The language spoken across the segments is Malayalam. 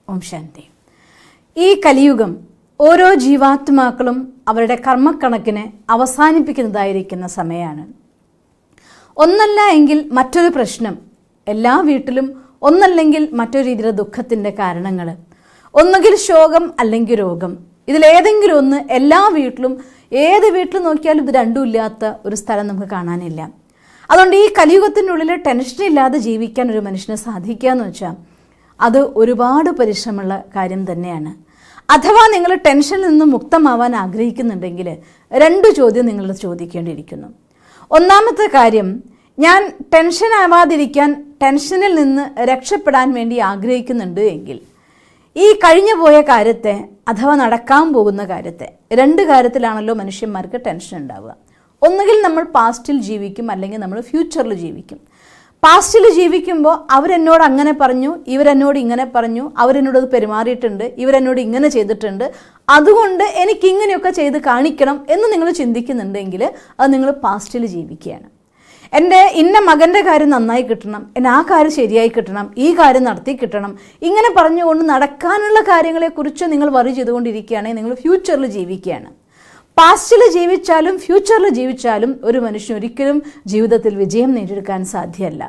ഓം ശാന്തി. ഈ കലിയുഗം ഓരോ ജീവാത്മാക്കളും അവരുടെ കർമ്മക്കണക്കിന് അവസാനിപ്പിക്കുന്നതായിരിക്കുന്ന സമയമാണ്. ഒന്നല്ല എങ്കിൽ മറ്റൊരു പ്രശ്നം എല്ലാ വീട്ടിലും, ഒന്നല്ലെങ്കിൽ മറ്റൊരു രീതിയിലുള്ള ദുഃഖത്തിൻ്റെ കാരണങ്ങൾ, ഒന്നുകിൽ ശോകം അല്ലെങ്കിൽ രോഗം, ഇതിലേതെങ്കിലും ഒന്ന് എല്ലാ വീട്ടിലും, ഏത് വീട്ടിൽ നോക്കിയാലും ഇത് രണ്ടും ഇല്ലാത്ത ഒരു സ്ഥലം നമുക്ക് കാണാനില്ല. അതുകൊണ്ട് ഈ കലിയുഗത്തിൻ്റെ ഉള്ളിൽ ടെൻഷൻ ഇല്ലാതെ ജീവിക്കാൻ ഒരു മനുഷ്യന് സാധിക്കുക എന്ന് വെച്ചാൽ അത് ഒരുപാട് പരിശ്രമമുള്ള കാര്യം തന്നെയാണ്. അഥവാ നിങ്ങൾ ടെൻഷനിൽ നിന്ന് മുക്തമാവാൻ ആഗ്രഹിക്കുന്നുണ്ടെങ്കിൽ 2 ചോദ്യം നിങ്ങൾ ചോദിക്കേണ്ടിയിരിക്കുന്നു. ഒന്നാമത്തെ കാര്യം, ഞാൻ ടെൻഷൻ ആവാതിരിക്കാൻ, ടെൻഷനിൽ നിന്ന് രക്ഷപ്പെടാൻ വേണ്ടി ആഗ്രഹിക്കുന്നുണ്ട് എങ്കിൽ ഈ കഴിഞ്ഞു പോയ കാര്യത്തെ അഥവാ നടക്കാൻ പോകുന്ന കാര്യത്തെ, 2 കാര്യത്തിലാണല്ലോ മനുഷ്യന്മാർക്ക് ടെൻഷൻ ഉണ്ടാവുക. ഒന്നുകിൽ നമ്മൾ പാസ്റ്റിൽ ജീവിക്കും, അല്ലെങ്കിൽ നമ്മൾ ഫ്യൂച്ചറിൽ ജീവിക്കും. പാസ്റ്റിൽ ജീവിക്കുമ്പോൾ അവരെന്നോട് അങ്ങനെ പറഞ്ഞു, ഇവരെന്നോട് ഇങ്ങനെ പറഞ്ഞു, അവരെന്നോട് അത് പെരുമാറിയിട്ടുണ്ട്, ഇവരെന്നോട് ഇങ്ങനെ ചെയ്തിട്ടുണ്ട്, അതുകൊണ്ട് എനിക്കിങ്ങനെയൊക്കെ ചെയ്ത് കാണിക്കണം എന്ന് നിങ്ങൾ ചിന്തിക്കുന്നുണ്ടെങ്കിൽ അത് നിങ്ങൾ പാസ്റ്റിൽ ജീവിക്കുകയാണ്. എൻ്റെ ഇന്ന മകൻ്റെ കാര്യം നന്നായി കിട്ടണം, എൻ്റെ ആ കാര്യം ശരിയായി കിട്ടണം, ഈ കാര്യം നടത്തി കിട്ടണം, ഇങ്ങനെ പറഞ്ഞുകൊണ്ട് നടക്കാനുള്ള കാര്യങ്ങളെക്കുറിച്ച് നിങ്ങൾ വറി ചെയ്തുകൊണ്ടിരിക്കുകയാണെങ്കിൽ നിങ്ങൾ ഫ്യൂച്ചറിൽ ജീവിക്കുകയാണ്. പാസ്റ്റിൽ ജീവിച്ചാലും ഫ്യൂച്ചറിൽ ജീവിച്ചാലും ഒരു മനുഷ്യൻ ഒരിക്കലും ജീവിതത്തിൽ വിജയം നേടിയെടുക്കാൻ സാധ്യമല്ല.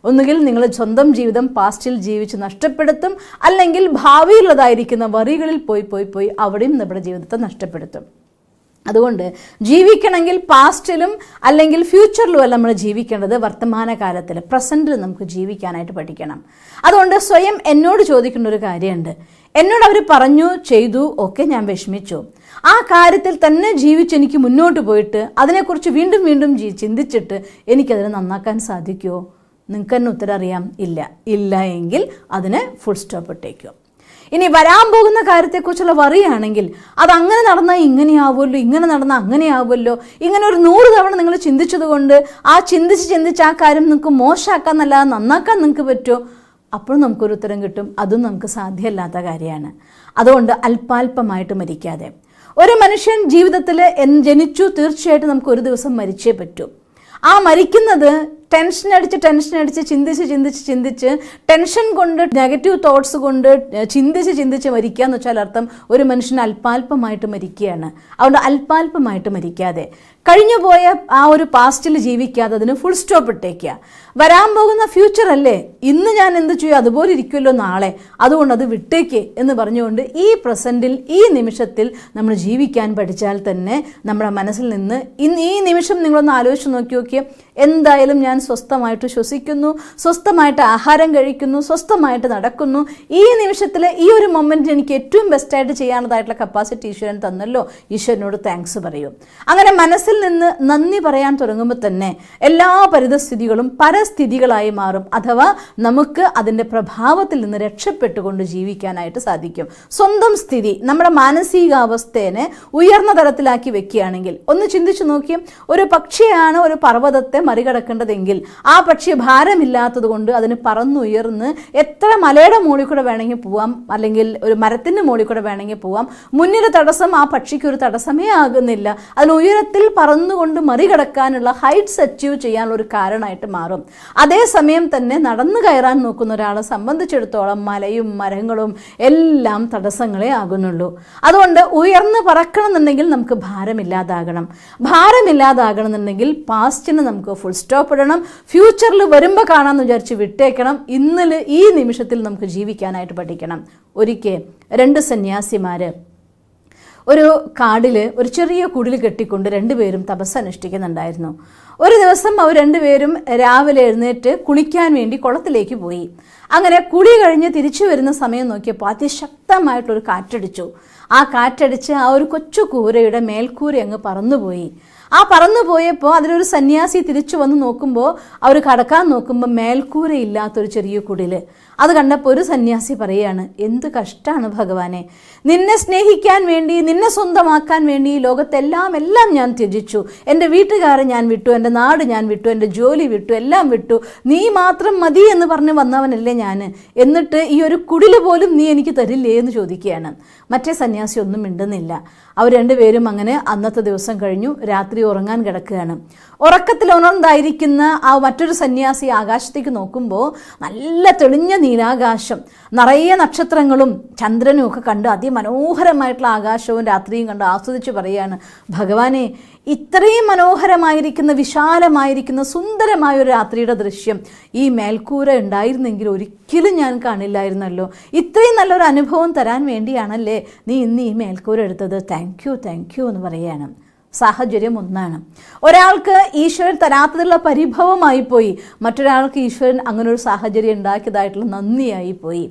ഒന്നുകിൽ നിങ്ങൾ സ്വന്തം ജീവിതം പാസ്റ്റിൽ ജീവിച്ച് നഷ്ടപ്പെടുത്തും, അല്ലെങ്കിൽ ഭാവിയിലുള്ളതായിരിക്കുന്ന വറികളിൽ പോയി അവിടെയും നമ്മുടെ ജീവിതത്തെ നഷ്ടപ്പെടുത്തും. അതുകൊണ്ട് ജീവിക്കണമെങ്കിൽ പാസ്റ്റിലും അല്ലെങ്കിൽ ഫ്യൂച്ചറിലും അല്ല നമ്മൾ ജീവിക്കേണ്ടത്, വർത്തമാനകാലത്തിൽ പ്രസൻറ്റിൽ നമുക്ക് ജീവിക്കാനായിട്ട് പഠിക്കണം. അതുകൊണ്ട് സ്വയം എന്നോട് ചോദിക്കേണ്ട ഒരു കാര്യമുണ്ട്. എന്നോട് അവർ പറഞ്ഞു, ചെയ്തു, ഒക്കെ ഞാൻ വിഷമിച്ചു, ആ കാര്യത്തിൽ തന്നെ ജീവിച്ച് എനിക്ക് മുന്നോട്ട് പോയിട്ട് അതിനെക്കുറിച്ച് വീണ്ടും വീണ്ടും ചിന്തിച്ചിട്ട് എനിക്കതിനെ നന്നാക്കാൻ സാധിക്കുമോ? നിങ്ങൾക്ക് തന്നെ ഉത്തരം അറിയാം, ഇല്ല. ഇല്ല എങ്കിൽ അതിന് ഫുൾ സ്റ്റോപ്പ് ഇട്ടേക്കും. ഇനി വരാൻ പോകുന്ന കാര്യത്തെക്കുറിച്ചുള്ള വറിയാണെങ്കിൽ അതങ്ങനെ നടന്നാൽ ഇങ്ങനെയാവുമല്ലോ, ഇങ്ങനെ നടന്നാൽ അങ്ങനെയാവുമല്ലോ, ഇങ്ങനെ ഒരു 100 തവണ നിങ്ങൾ ചിന്തിച്ചത് കൊണ്ട് ആ ചിന്തിച്ച് ആ കാര്യം നിങ്ങൾക്ക് മോശമാക്കാൻ എന്നല്ലാതെ നന്നാക്കാൻ നിങ്ങൾക്ക് പറ്റുമോ? അപ്പോഴും നമുക്കൊരു ഉത്തരം കിട്ടും, അതും നമുക്ക് സാധ്യമല്ലാത്ത കാര്യമാണ്. അതുകൊണ്ട് അല്പാൽപമായിട്ട് മരിക്കാതെ, ഒരു മനുഷ്യൻ ജീവിതത്തിൽ ജനിച്ചു, തീർച്ചയായിട്ടും നമുക്ക് ഒരു ദിവസം മരിച്ചേ പറ്റൂ. ആ മരിക്കുന്നത് ടെൻഷൻ അടിച്ച് ചിന്തിച്ച് ടെൻഷൻ കൊണ്ട്, നെഗറ്റീവ് തോട്ട്സ് കൊണ്ട് ചിന്തിച്ച് മരിക്കുക എന്ന് വെച്ചാൽ അർത്ഥം ഒരു മനുഷ്യൻ അല്പാൽപമായിട്ട് മരിക്കുകയാണ്. അതുകൊണ്ട് അല്പാൽപമായിട്ട് മരിക്കാതെ, കഴിഞ്ഞു പോയ ആ ഒരു പാസ്റ്റിൽ ജീവിക്കാതെ അതിന് ഫുൾ സ്റ്റോപ്പ് ഇട്ടേക്കുക. വരാൻ പോകുന്ന ഫ്യൂച്ചർ അല്ലേ, ഇന്ന് ഞാൻ എന്ത് ചെയ്യും അതുപോലെ ഇരിക്കുമല്ലോ നാളെ, അതുകൊണ്ട് അത് വിട്ടേക്ക് എന്ന് പറഞ്ഞുകൊണ്ട് ഈ പ്രസൻറ്റിൽ, ഈ നിമിഷത്തിൽ നമ്മൾ ജീവിക്കാൻ പഠിച്ചാൽ തന്നെ നമ്മുടെ മനസ്സിൽ നിന്ന് ഈ നിമിഷം നിങ്ങളൊന്ന് ആലോചിച്ച് നോക്കിയേ, എന്തായാലും ഞാൻ സ്വസ്ഥമായിട്ട് ശ്വസിക്കുന്നു, സ്വസ്ഥമായിട്ട് ആഹാരം കഴിക്കുന്നു, സ്വസ്ഥമായിട്ട് നടക്കുന്നു, ഈ നിമിഷത്തിൽ ഈ ഒരു മൊമെൻറ്റ് എനിക്ക് ഏറ്റവും ബെസ്റ്റായിട്ട് ചെയ്യാനുള്ളതായിട്ടുള്ള കപ്പാസിറ്റി ഈശ്വരൻ തന്നല്ലോ, ഈശ്വരനോട് താങ്ക്സ് പറയൂ. അങ്ങനെ മനസ്സിൽ നിന്ന് നന്ദി പറയാൻ തുടങ്ങുമ്പോൾ തന്നെ എല്ലാ പരിതസ്ഥിതികളും പരസ്ഥിതികളായി മാറും. അഥവാ നമുക്ക് അതിൻ്റെ പ്രഭാവത്തിൽ നിന്ന് രക്ഷപ്പെട്ടുകൊണ്ട് ജീവിക്കാനായിട്ട് സാധിക്കും. സ്വന്തം സ്ഥിതി, നമ്മുടെ മാനസികാവസ്ഥയെ ഉയർന്ന തലത്തിലാക്കി വെക്കുകയാണെങ്കിൽ, ഒന്ന് ചിന്തിച്ചു നോക്കിയും, ഒരു പക്ഷിയാണ് ഒരു പർവ്വതത്തെ മറികടക്കേണ്ടതെങ്കിൽ ആ പക്ഷി ഭാരമില്ലാത്തത് കൊണ്ട് അതിന് പറന്നുയർന്ന് എത്ര മലയുടെ മുകളിൽ കൂടെ വേണമെങ്കിൽ പോവാം, അല്ലെങ്കിൽ ഒരു മരത്തിൻ്റെ മുകളിൽ കൂടെ വേണമെങ്കിൽ പോവാം. മുന്നിലെ തടസ്സം ആ പക്ഷിക്ക് ഒരു തടസ്സമേ ആകുന്നില്ല. അതിന് ഉയരത്തിൽ പറന്നുകൊണ്ട് മറികടക്കാനുള്ള ഹൈറ്റ്സ് അച്ചീവ് ചെയ്യാനുള്ള ഒരു കാരണമായിട്ട് മാറും. അതേസമയം തന്നെ നടന്നു കയറാൻ നോക്കുന്ന ഒരാളെ സംബന്ധിച്ചിടത്തോളം മലയും മരങ്ങളും എല്ലാം തടസ്സങ്ങളെ ആകുന്നുള്ളൂ. അതുകൊണ്ട് ഉയർന്ന് പറക്കണമെന്നുണ്ടെങ്കിൽ നമുക്ക് ഭാരമില്ലാതാകണമെന്നുണ്ടെങ്കിൽ പാസ്റ്റിന് നമുക്ക് ഫുൾ സ്റ്റോപ്പ് ഇടണം. ഫ്യൂച്ചറിൽ വരുമ്പോൾ കാണാമെന്ന് വിചാരിച്ച് വിട്ടേക്കണം. ഇന്നലെ ഈ നിമിഷത്തിൽ നമുക്ക് ജീവിക്കാനായിട്ട് പഠിക്കണം. ഒരിക്കൽ 2 സന്യാസിമാർ ഒരു കാടിൽ ഒരു ചെറിയ കുടിൽ കെട്ടിക്കൊണ്ട് 2 പേരും തപസ് അനുഷ്ഠിക്കുന്നുണ്ടായിരുന്നു. ഒരു ദിവസം അവർ 2 പേരും രാവിലെ എഴുന്നേറ്റ് കുളിക്കാൻ വേണ്ടി കുളത്തിലേക്ക് പോയി. അങ്ങനെ കുളി കഴിഞ്ഞ് തിരിച്ചു വരുന്ന സമയം നോക്കിയപ്പോൾ അതിശക്തമായിട്ടൊരു കാറ്റടിച്ചു. ആ കാറ്റടിച്ച് ആ ഒരു കൊച്ചു കൂരയുടെ മേൽക്കൂര അങ്ങ് പറന്നുപോയി. ആ പറന്നു പോയപ്പോൾ അതിലൊരു സന്യാസി തിരിച്ചു വന്ന് നോക്കുമ്പോൾ, അവർ കടക്കാൻ നോക്കുമ്പോൾ മേൽക്കൂരയില്ലാത്തൊരു ചെറിയ കുടിൽ. അത് കണ്ടപ്പോൾ ഒരു സന്യാസി പറയാണ്, എന്ത് കഷ്ടമാണ് ഭഗവാനെ, നിന്നെ സ്നേഹിക്കാൻ വേണ്ടി, നിന്നെ സ്വന്തമാക്കാൻ വേണ്ടി ലോകത്തെല്ലാം ഞാൻ ത്യജിച്ചു, എൻ്റെ വീട്ടുകാരെ ഞാൻ വിട്ടു, എൻ്റെ നാട് ഞാൻ വിട്ടു, എൻ്റെ ജോലി വിട്ടു, എല്ലാം വിട്ടു, നീ മാത്രം മതി എന്ന് പറഞ്ഞ് വന്നവനല്ലേ ഞാൻ, എന്നിട്ട് ഈ ഒരു കുടിൽ പോലും നീ എനിക്ക് തരില്ലേ എന്ന് ചോദിക്കുകയാണ്. മറ്റേ സന്യാസി ഒന്നും മിണ്ടുന്നില്ല. അവർ 2 പേരും അങ്ങനെ അന്നത്തെ ദിവസം കഴിഞ്ഞു. രാത്രി ഉറങ്ങാൻ കിടക്കുകയാണ്. ഉറക്കത്തിൽ ഉണർന്നായിരിക്കുന്ന ആ മറ്റൊരു സന്യാസി ആകാശത്തേക്ക് നോക്കുമ്പോൾ നല്ല തെളിഞ്ഞ നീലാകാശം, നിറയെ നക്ഷത്രങ്ങളും ചന്ദ്രനും ഒക്കെ കണ്ട് അതിമനോഹരമായിട്ടുള്ള ആകാശവും രാത്രിയും കണ്ട് ആസ്വദിച്ച് പറയുകയാണ്, ഭഗവാനെ, ഇത്രയും മനോഹരമായിരിക്കുന്ന വിശാലമായിരിക്കുന്ന സുന്ദരമായ ഒരു രാത്രിയുടെ ദൃശ്യം ഈ മേൽക്കൂര ഉണ്ടായിരുന്നെങ്കിൽ ഒരിക്കലും ഞാൻ കാണില്ലായിരുന്നല്ലോ. ഇത്രയും നല്ലൊരു അനുഭവം തരാൻ വേണ്ടിയാണല്ലേ നീ ഇന്ന് ഈ മേൽക്കൂര എടുത്തത്. താങ്ക് യു എന്ന് പറയുകയാണ്. സാഹചര്യം ഒന്നാണ്. ഒരാൾക്ക് ഈശ്വരൻ തരാത്തതുള്ള പരിഭവമായിപ്പോയി, മറ്റൊരാൾക്ക് ഈശ്വരൻ അങ്ങനെ ഒരു സാഹചര്യം ഉണ്ടാക്കിയതായിട്ടുള്ള നന്ദിയായിപ്പോയി.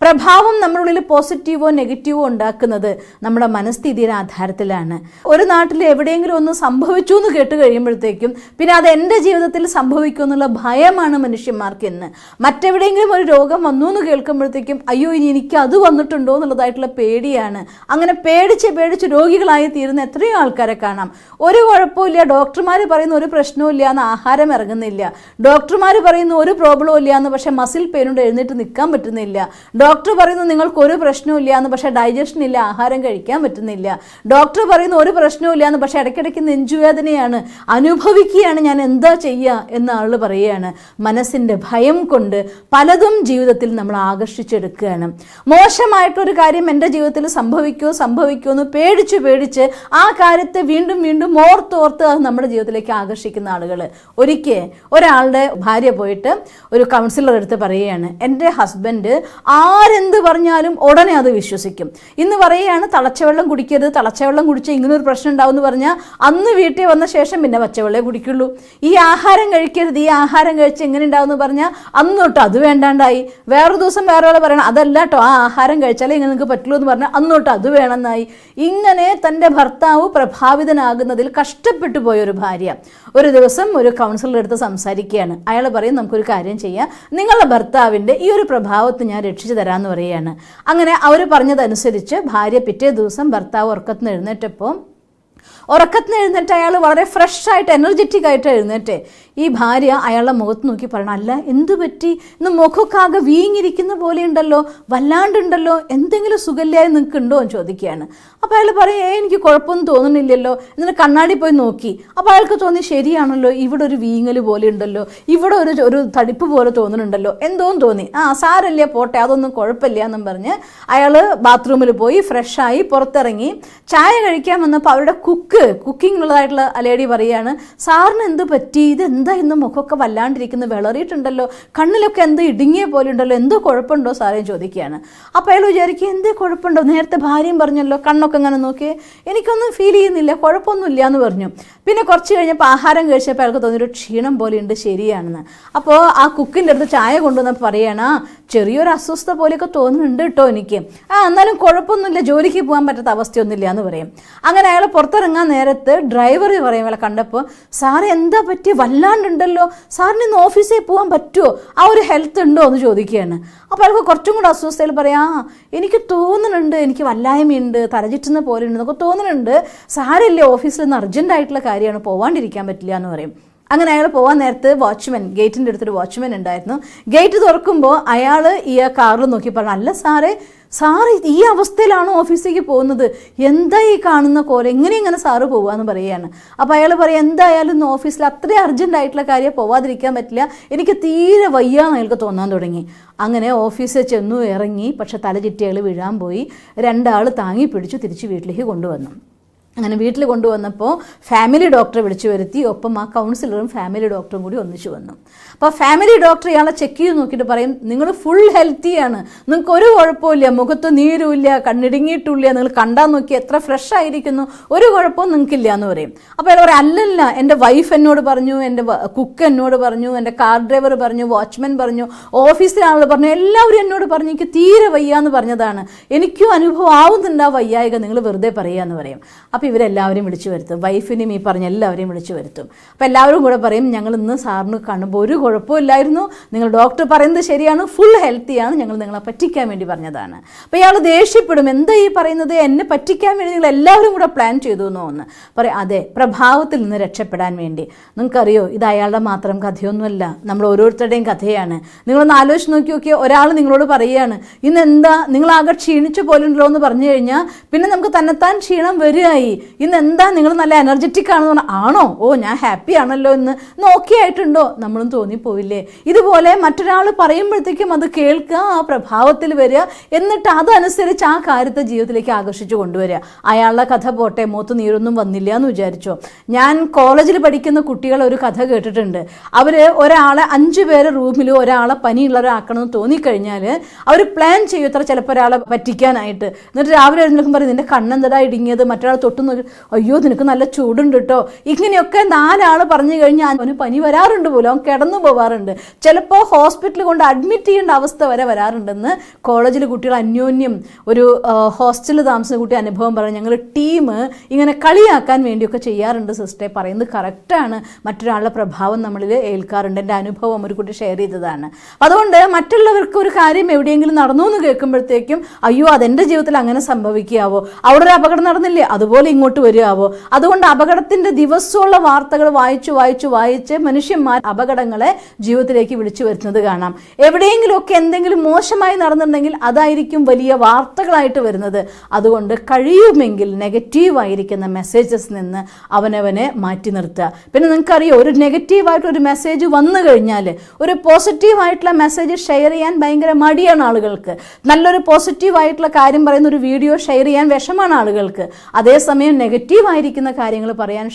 പ്രഭാവം നമ്മുടെ ഉള്ളിൽ പോസിറ്റീവോ നെഗറ്റീവോ ഉണ്ടാക്കുന്നത് നമ്മുടെ മനസ്ഥിതിയുടെ ആധാരത്തിലാണ്. ഒരു നാട്ടിൽ എവിടെയെങ്കിലും ഒന്ന് സംഭവിച്ചു എന്ന് കേട്ട് കഴിയുമ്പോഴത്തേക്കും പിന്നെ അത് എൻ്റെ ജീവിതത്തിൽ സംഭവിക്കും എന്നുള്ള ഭയമാണ് മനുഷ്യന്മാർക്ക് ഇന്ന്. മറ്റെവിടെയെങ്കിലും ഒരു രോഗം വന്നു എന്ന് കേൾക്കുമ്പോഴത്തേക്കും അയ്യോ ഇനി എനിക്ക് അത് വന്നിട്ടുണ്ടോ എന്നുള്ളതായിട്ടുള്ള പേടിയാണ്. അങ്ങനെ പേടിച്ച് രോഗികളായി തീരുന്ന എത്രയോ ആൾക്കാരെ കാണാം. ഒരു കുഴപ്പമില്ല, ഡോക്ടർമാർ പറയുന്ന ഒരു പ്രശ്നവും ഇല്ല എന്ന് ആഹാരം ഇറങ്ങുന്നില്ല, ഡോക്ടർമാർ പറയുന്ന ഒരു പ്രോബ്ലവും ഇല്ല എന്ന് പക്ഷേ മസിൽ പെയിനുണ്ട് എഴുന്നേറ്റ് നിൽക്കാൻ പറ്റുന്നില്ല, ഡോക്ടർ പറയുന്നു നിങ്ങൾക്ക് ഒരു പ്രശ്നവും ഇല്ല എന്ന് പക്ഷേ ഡൈജഷൻ ഇല്ല, ആഹാരം കഴിക്കാൻ പറ്റുന്നില്ല, ഡോക്ടർ പറയുന്ന ഒരു പ്രശ്നവും ഇല്ല എന്ന് പക്ഷേ ഇടയ്ക്കിടയ്ക്ക് നെഞ്ചുവേദനയാണ്, അനുഭവിക്കുകയാണ്, ഞാൻ എന്താ ചെയ്യുക എന്ന ആൾ പറയുകയാണ്. മനസ്സിൻ്റെ ഭയം കൊണ്ട് പലതും ജീവിതത്തിൽ നമ്മൾ ആകർഷിച്ചെടുക്കുകയാണ്. മോശമായിട്ടൊരു കാര്യം എൻ്റെ ജീവിതത്തിൽ സംഭവിക്കുമോ എന്ന് പേടിച്ച് ആ കാര്യത്തെ വീണ്ടും ഓർത്ത് അത് നമ്മുടെ ജീവിതത്തിലേക്ക് ആകർഷിക്കുന്ന ആളുകൾ. ഒരിക്കൽ ഒരാളുടെ ഭാര്യ പോയിട്ട് ഒരു കൗൺസിലർ എടുത്ത് പറയുകയാണ്, എൻ്റെ ഹസ്ബൻഡ് ആരെന്ത് പറഞ്ഞാലും ഉടനെ അത് വിശ്വസിക്കും. ഇന്ന് പറയുകയാണ് തിളച്ചവെള്ളം കുടിക്കരുത്, തിളച്ചവെള്ളം കുടിച്ചാൽ ഇങ്ങനൊരു പ്രശ്നം ഉണ്ടാവും എന്ന് പറഞ്ഞാൽ അന്ന് വീട്ടിൽ വന്ന ശേഷം പിന്നെ പച്ചവെള്ളമേ കുടിക്കുള്ളൂ. ഈ ആഹാരം കഴിക്കരുത്, ഈ ആഹാരം കഴിച്ച് എങ്ങനെ ഉണ്ടാവും എന്ന് പറഞ്ഞാൽ അന്ന് തൊട്ട് അത് വേണ്ടാണ്ടായി. വേറൊരു ദിവസം വേറെ ആൾ പറയണം അതല്ല കേട്ടോ, ആ ആഹാരം കഴിച്ചാലേ ഇങ്ങനെ നിങ്ങൾക്ക് പറ്റുള്ളൂ എന്ന് പറഞ്ഞാൽ അന്ന് തൊട്ട് അത് വേണമെന്നായി. ഇങ്ങനെ തൻ്റെ ഭർത്താവ് പ്രഭാവിതനാകുന്നതിൽ കഷ്ടപ്പെട്ടു പോയൊരു ഭാര്യ ഒരു ദിവസം ഒരു കൗൺസിലർ എടുത്ത് സംസാരിക്കുകയാണ്. അയാൾ പറയും നമുക്കൊരു കാര്യം ചെയ്യാം, നിങ്ങളുടെ ഭർത്താവിൻ്റെ ഈ ഒരു പ്രഭാവത്തെ ഞാൻ രക്ഷിച്ചു തരാമെന്ന് പറയുകയാണ്. അങ്ങനെ അവർ പറഞ്ഞതനുസരിച്ച് ഭാര്യ പിറ്റേ ദിവസം ഭർത്താവ് ഉറക്കത്തിന് എഴുന്നേറ്റ് അയാൾ വളരെ ഫ്രഷായിട്ട് എനർജറ്റിക് ആയിട്ട് എഴുന്നേറ്റ് ഈ ഭാര്യ അയാളുടെ മുഖത്ത് നോക്കി പറയണം, അല്ല എന്തു പറ്റി, ഇന്ന് മുഖമൊക്കെ ആകെ വീങ്ങിയിരിക്കുന്ന പോലെ ഉണ്ടല്ലോ, വല്ലാണ്ടുണ്ടല്ലോ, എന്തെങ്കിലും സുഖമില്ലായി നിൽക്കുന്നുണ്ടോ എന്ന് ചോദിക്കുകയാണ്. അപ്പോൾ അയാൾ പറയും എനിക്ക് കുഴപ്പമൊന്നും തോന്നുന്നില്ലല്ലോ. എന്നിട്ട് കണ്ണാടി പോയി നോക്കി. അപ്പോൾ അയാൾക്ക് തോന്നി ശരിയാണല്ലോ, ഇവിടെ ഒരു വീങ്ങൽ പോലെ ഉണ്ടല്ലോ, ഇവിടെ ഒരു തടിപ്പ് പോലെ തോന്നുന്നുണ്ടല്ലോ, എന്തോന്ന് തോന്നി. സാരല്ല പോട്ടെ, അതൊന്നും കുഴപ്പമില്ല എന്നും പറഞ്ഞ് അയാൾ ബാത്റൂമിൽ പോയി ഫ്രഷായി പുറത്തിറങ്ങി ചായ കഴിക്കാൻ വന്നപ്പോൾ അവരുടെ കുക്കിംഗ് ഉള്ളതായിട്ടുള്ള ലേഡി പറയുകയാണ്, സാറിന് എന്ത് പറ്റി, ഇതെന്താ ഇന്ന് മുഖമൊക്കെ വല്ലാണ്ടിരിക്കുന്നു, വിളറിയിട്ടുണ്ടല്ലോ, കണ്ണിലൊക്കെ എന്ത് ഇടുങ്ങിയ പോലെ ഉണ്ടല്ലോ, എന്തോ കുഴപ്പമുണ്ടോ സാറേ ചോദിക്കുകയാണ്. അപ്പോൾ അയാൾ വിചാരിക്കുക എന്തേ കുഴപ്പമുണ്ടോ, നേരത്തെ ഭാര്യയും പറഞ്ഞല്ലോ, കണ്ണൊക്കെ അങ്ങനെ നോക്കിയേ, എനിക്കൊന്നും ഫീൽ ചെയ്യുന്നില്ല, കുഴപ്പമൊന്നുമില്ല എന്ന് പറഞ്ഞു. പിന്നെ കുറച്ച് കഴിഞ്ഞപ്പോൾ ആഹാരം കഴിച്ചപ്പോൾ അയാൾക്ക് തോന്നിയൊരു ക്ഷീണം പോലെയുണ്ട്, ശരിയാണെന്ന്. അപ്പോൾ ആ കുക്കിൻ്റെ അടുത്ത് ചായ കൊണ്ടുവന്നപ്പോൾ പറയുകയാണ്, ചെറിയൊരു അസ്വസ്ഥത പോലെയൊക്കെ തോന്നുന്നുണ്ട് കേട്ടോ എനിക്ക്, എന്നാലും കുഴപ്പമൊന്നുമില്ല, ജോലിക്ക് പോകാൻ പറ്റാത്ത അവസ്ഥയൊന്നുമില്ല എന്ന് പറയും. അങ്ങനെ അയാൾ പുറത്തിറങ്ങാൻ നേരത്ത് ഡ്രൈവർ പറയും അയാളെ കണ്ടപ്പോൾ, സാറ് എന്താ പറ്റി, വല്ലാണ്ടുണ്ടല്ലോ, സാറിന് ഇന്ന് ഓഫീസിൽ പോകാൻ പറ്റുമോ, ആ ഒരു ഹെൽത്ത് ഉണ്ടോ എന്ന് ചോദിക്കുകയാണ്. അപ്പോൾ അയാൾക്ക് കുറച്ചും കൂടെ അസ്വസ്ഥയിൽ പറയാം, എനിക്ക് തോന്നുന്നുണ്ട്, എനിക്ക് വല്ലായ്മയുണ്ട്, തലചുറ്റുന്ന പോലെ ഉണ്ട് എന്നൊക്കെ തോന്നുന്നുണ്ട്, സാരമില്ലേ, ഓഫീസിൽ നിന്ന് അർജൻറ്റായിട്ടുള്ള കാര്യമാണ്, പോവാണ്ടിരിക്കാൻ പറ്റില്ല എന്ന് പറയും. അങ്ങനെ അയാൾ പോകാൻ നേരത്ത് ഗേറ്റിൻ്റെ അടുത്തൊരു വാച്ച്മാൻ ഉണ്ടായിരുന്നു. ഗേറ്റ് തുറക്കുമ്പോൾ അയാൾ ഈ കാറിൽ നോക്കി പറഞ്ഞു, അല്ല സാറ് ഈ അവസ്ഥയിലാണോ ഓഫീസിലേക്ക് പോകുന്നത്, എന്താ ഈ കാണുന്ന കോല, എങ്ങനെ സാറ് പോവാന്ന് പറയുകയാണ്. അപ്പോൾ അയാൾ പറയും, എന്തായാലും ഇന്ന് ഓഫീസിൽ അത്രയും അർജൻറ്റായിട്ടുള്ള കാര്യം പോവാതിരിക്കാൻ പറ്റില്ല, എനിക്ക് തീരെ വയ്യാന്ന് അയാൾക്ക് തോന്നാൻ തുടങ്ങി. അങ്ങനെ ഓഫീസിൽ ചെന്നു ഇറങ്ങി, പക്ഷെ തലചുറ്റി അയാൾ വീഴാൻ പോയി. രണ്ടാൾ താങ്ങി പിടിച്ചു തിരിച്ച് വീട്ടിലേക്ക് കൊണ്ടുവന്നു. അങ്ങനെ വീട്ടിൽ കൊണ്ടുവന്നപ്പോൾ ഫാമിലി ഡോക്ടറെ വിളിച്ചു വരുത്തി, ഒപ്പം ആ കൗൺസിലറും ഫാമിലി ഡോക്ടറും കൂടി ഒന്നിച്ചു വന്നു. അപ്പോൾ ഫാമിലി ഡോക്ടർ ഇയാളെ ചെക്ക് ചെയ്ത് നോക്കിയിട്ട് പറയും, നിങ്ങൾ ഫുൾ ഹെൽത്തിയാണ്, നിങ്ങൾക്ക് ഒരു കുഴപ്പമില്ല, മുഖത്ത് നീരുമില്ല, കണ്ണിടുങ്ങിയിട്ടില്ല, നിങ്ങൾ കണ്ടാൽ നോക്കി എത്ര ഫ്രഷ് ആയിരിക്കുന്നു, ഒരു കുഴപ്പവും നിങ്ങൾക്കില്ല എന്ന് പറയും. അപ്പോൾ അയാൾ പറയും, അല്ലല്ല, എൻ്റെ വൈഫ് എന്നോട് പറഞ്ഞു, എൻ്റെ കുക്ക് എന്നോട് പറഞ്ഞു, എൻ്റെ കാർ ഡ്രൈവർ പറഞ്ഞു, വാച്ച്മാൻ പറഞ്ഞു, ഓഫീസിലാളുകൾ പറഞ്ഞു, എല്ലാവരും എന്നോട് പറഞ്ഞു, എനിക്ക് തീരെ വയ്യാന്ന് പറഞ്ഞതാണ്, എനിക്കും അനുഭവം ആവുന്നുണ്ട് ആ വയ്യായിക, നിങ്ങൾ വെറുതെ പറയാന്ന് പറയും. അപ്പോൾ ഇവരെല്ലാവരെയും വിളിച്ചു വരുത്തും, വൈഫിനെയും ഈ പറഞ്ഞ എല്ലാവരെയും വിളിച്ചു വരുത്തും. അപ്പോൾ എല്ലാവരും കൂടെ പറയും, ഞങ്ങൾ ഇന്ന് സാറിന് കാണുമ്പോൾ ഒരു കുഴപ്പമില്ലായിരുന്നു, നിങ്ങൾ ഡോക്ടർ പറയുന്നത് ശരിയാണ്, ഫുൾ ഹെൽത്തിയാണ്, ഞങ്ങൾ നിങ്ങളെ പറ്റിക്കാൻ വേണ്ടി പറഞ്ഞതാണ്. അപ്പോൾ ഇയാൾ ദേഷ്യപ്പെടും, എന്താ ഈ പറയുന്നത്, എന്നെ പറ്റിക്കാൻ വേണ്ടി നിങ്ങൾ എല്ലാവരും കൂടെ പ്ലാൻ ചെയ്തു എന്നോ ഒന്ന് പറയും. അതെ, പ്രഭാവത്തിൽ നിന്ന് രക്ഷപ്പെടാൻ വേണ്ടി. നിങ്ങൾക്കറിയോ, ഇത് അയാളുടെ മാത്രം കഥയൊന്നുമല്ല, നമ്മൾ ഓരോരുത്തരുടെയും കഥയാണ്. നിങ്ങളൊന്ന് ആലോചിച്ച് നോക്കിയോ, ഒരാൾ നിങ്ങളോട് പറയുകയാണ്, ഇന്നെന്താ നിങ്ങളാകെ ക്ഷീണിച്ചു പോലുണ്ടല്ലോ എന്ന് പറഞ്ഞു കഴിഞ്ഞാൽ പിന്നെ നമുക്ക് തന്നെത്താൻ ക്ഷീണം വരികയായി, ഇന്ന് എന്താ നിങ്ങൾ നല്ല എനർജറ്റിക് ആണെന്ന് പറഞ്ഞാൽ ആണോ, ഓ ഞാൻ ഹാപ്പി ആണല്ലോ എന്ന് നോക്കിയായിട്ടുണ്ടോ, നമ്മളും തോന്നിപ്പോയില്ലേ. ഇതുപോലെ മറ്റൊരാൾ പറയുമ്പോഴത്തേക്കും അത് കേൾക്കുക, ആ പ്രഭാവത്തിൽ വരിക, എന്നിട്ട് അതനുസരിച്ച് ആ കാര്യത്തെ ജീവിതത്തിലേക്ക് ആകർഷിച്ചു കൊണ്ടുവരിക. അയാളുടെ കഥ പോട്ടെ, മൂത്ത് നീരൊന്നും വന്നില്ല എന്ന് വിചാരിച്ചോ. ഞാൻ കോളേജിൽ പഠിക്കുന്ന കുട്ടികൾ ഒരു കഥ കേട്ടിട്ടുണ്ട്. അവർ ഒരാളെ 5 പേരെ റൂമിൽ ഒരാളെ പനിയുള്ളവരാക്കണമെന്ന് തോന്നിക്കഴിഞ്ഞാൽ അവർ പ്ലാൻ ചെയ്യും ഇത്ര ചിലപ്പോൾ ഒരാളെ പറ്റിക്കാനായിട്ട്. എന്നിട്ട് രാവിലെ എഴുന്നേൽക്കും പറയും നിന്റെ കണ്ണെന്തടാ ഇടുങ്ങിയത്, മറ്റൊരാൾ തൊട്ട് നോക്കി അയ്യോ നിനക്ക് നല്ല ചൂടുണ്ട് കേട്ടോ. ഇങ്ങനെയൊക്കെ 4 ആൾ പറഞ്ഞു കഴിഞ്ഞാൽ അവന് പനി വരാറുണ്ട് പോലും, അവൻ കിടന്നു പോവാറുണ്ട്. ചിലപ്പോൾ ഹോസ്പിറ്റലിൽ കൊണ്ട് അഡ്മിറ്റ് ചെയ്യേണ്ട അവസ്ഥ വരെ വരാറുണ്ടെന്ന് കോളേജിൽ കുട്ടികൾ അന്യോന്യം ഒരു ഹോസ്റ്റലിൽ താമസിക്കുന്ന കുട്ടി അനുഭവം പറഞ്ഞു. ഞങ്ങൾ ടീം ഇങ്ങനെ കളിയാക്കാൻ വേണ്ടിയൊക്കെ ചെയ്യാറുണ്ട് സിസ്റ്ററെ, പറയുന്നത് കറക്റ്റാണ്. മറ്റൊരാളുടെ പ്രഭാവം നമ്മളിൽ ഏൽക്കാറുണ്ട്. എൻ്റെ അനുഭവം ഒരു കുട്ടി ഷെയർ ചെയ്തതാണ്. അതുകൊണ്ട് മറ്റുള്ളവർക്ക് ഒരു കാര്യം എവിടെയെങ്കിലും നടന്നു എന്ന് കേൾക്കുമ്പോഴത്തേക്കും അയ്യോ അതെൻ്റെ ജീവിതത്തിൽ അങ്ങനെ സംഭവിക്കാവോ, അവിടെ ഒരു അപകടം നടന്നില്ലേ അതുപോലെ ഇങ്ങോട്ട് വരികയാവോ. അതുകൊണ്ട് അപകടത്തിൻ്റെ ദിവസമുള്ള വാർത്തകൾ വായിച്ച് മനുഷ്യന്മാർ അപകടങ്ങളെ ജീവിതത്തിലേക്ക് വിളിച്ചു വരുന്നത് കാണാം. എവിടെയെങ്കിലുമൊക്കെ എന്തെങ്കിലും മോശമായി നടന്നിട്ടുണ്ടെങ്കിൽ അതായിരിക്കും വലിയ വാർത്തകളായിട്ട് വരുന്നത്. അതുകൊണ്ട് കഴിയുമെങ്കിൽ നെഗറ്റീവായിരിക്കുന്ന മെസ്സേജസ് നിന്ന് അവനവനെ മാറ്റി നിർത്തുക. പിന്നെ നിങ്ങൾക്കറിയോ, ഒരു നെഗറ്റീവായിട്ടൊരു മെസ്സേജ് വന്നു കഴിഞ്ഞാൽ ഒരു പോസിറ്റീവായിട്ടുള്ള മെസ്സേജ് ഷെയർ ചെയ്യാൻ ഭയങ്കര മടിയാണ് ആളുകൾക്ക്. നല്ലൊരു പോസിറ്റീവായിട്ടുള്ള കാര്യം പറയുന്ന ഒരു വീഡിയോ ഷെയർ ചെയ്യാൻ വിഷമാണ് ആളുകൾക്ക്. അതേസമയം നെഗറ്റീവായിരിക്കുന്ന കാര്യങ്ങൾ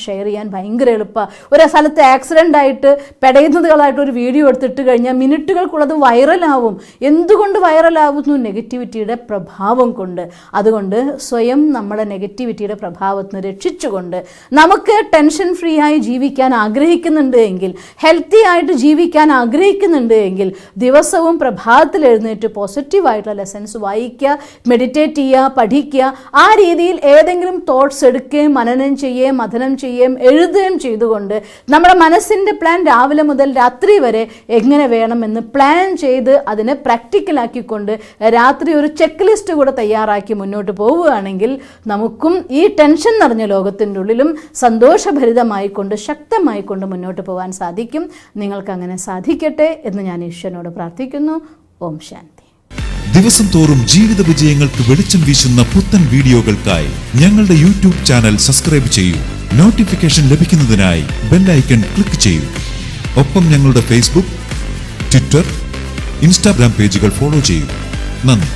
ഷെയർ ചെയ്യാൻ ഭയങ്കര എളുപ്പമാണ്. ഒരു സ്ഥലത്ത് ആക്സിഡൻ്റ് ആയിട്ട് പെടയുന്നതുകളായിട്ട് ഒരു വീഡിയോ എടുത്തിട്ട് കഴിഞ്ഞാൽ മിനിറ്റുകൾക്കുള്ളത് വൈറലാവും. എന്തുകൊണ്ട് വൈറലാവുന്നു? നെഗറ്റിവിറ്റിയുടെ പ്രഭാവം കൊണ്ട്. അതുകൊണ്ട് സ്വയം നമ്മുടെ നെഗറ്റിവിറ്റിയുടെ പ്രഭാവത്തിന് രക്ഷിച്ചുകൊണ്ട് നമുക്ക് ടെൻഷൻ ഫ്രീ ആയി ജീവിക്കാൻ ആഗ്രഹിക്കുന്നുണ്ട് എങ്കിൽ, ഹെൽത്തി ആയിട്ട് ജീവിക്കാൻ ആഗ്രഹിക്കുന്നുണ്ട് എങ്കിൽ ദിവസവും പ്രഭാതത്തിൽ എഴുന്നേറ്റ് പോസിറ്റീവായിട്ടുള്ള ലെസൺസ് വായിക്കുക, മെഡിറ്റേറ്റ് ചെയ്യുക, പഠിക്കുക. ആ രീതിയിൽ ഏതെങ്കിലും തോട്ട്സ് എടുക്കുകയും മനനം ചെയ്യുകയും മഥനം ചെയ്യുകയും എഴുതുകയും ചെയ്തുകൊണ്ട് നമ്മുടെ മനസ്സിൻ്റെ പ്ലാൻ രാവിലെ മുതൽ രാത്രി വരെ എങ്ങനെ വേണമെന്ന് പ്ലാൻ ചെയ്ത് അതിനെ പ്രാക്ടിക്കലാക്കിക്കൊണ്ട് രാത്രി ഒരു ചെക്ക് ലിസ്റ്റ് കൂടെ തയ്യാറാക്കി മുന്നോട്ട് പോവുകയാണെങ്കിൽ നമുക്കും ഈ ടെൻഷൻ നിറഞ്ഞ ലോകത്തിൻ്റെ ഉള്ളിലും സന്തോഷഭരിതമായിക്കൊണ്ട് ശക്തമായിക്കൊണ്ട് മുന്നോട്ട് പോകാൻ സാധിക്കും. നിങ്ങൾക്കങ്ങനെ സാധിക്കട്ടെ എന്ന് ഞാൻ ഈശ്വരനോട് പ്രാർത്ഥിക്കുന്നു. ഓം ശാന്തി. ദിവസം തോറും ജീവിത വിജയങ്ങൾക്ക് വെളിച്ചം വീശുന്ന പുത്തൻ വീഡിയോകൾക്കായി ഞങ്ങളുടെ യൂട്യൂബ് ചാനൽ സബ്സ്ക്രൈബ് ചെയ്യൂ. നോട്ടിഫിക്കേഷൻ ലഭിക്കുന്നതിനായി ബെൽ ഐക്കൺ ക്ലിക്ക് ചെയ്യൂ. ഒപ്പം ഞങ്ങളുടെ ഫേസ്ബുക്ക്, ട്വിറ്റർ, ഇൻസ്റ്റാഗ്രാം പേജുകൾ ഫോളോ ചെയ്യൂ. നന്ദി.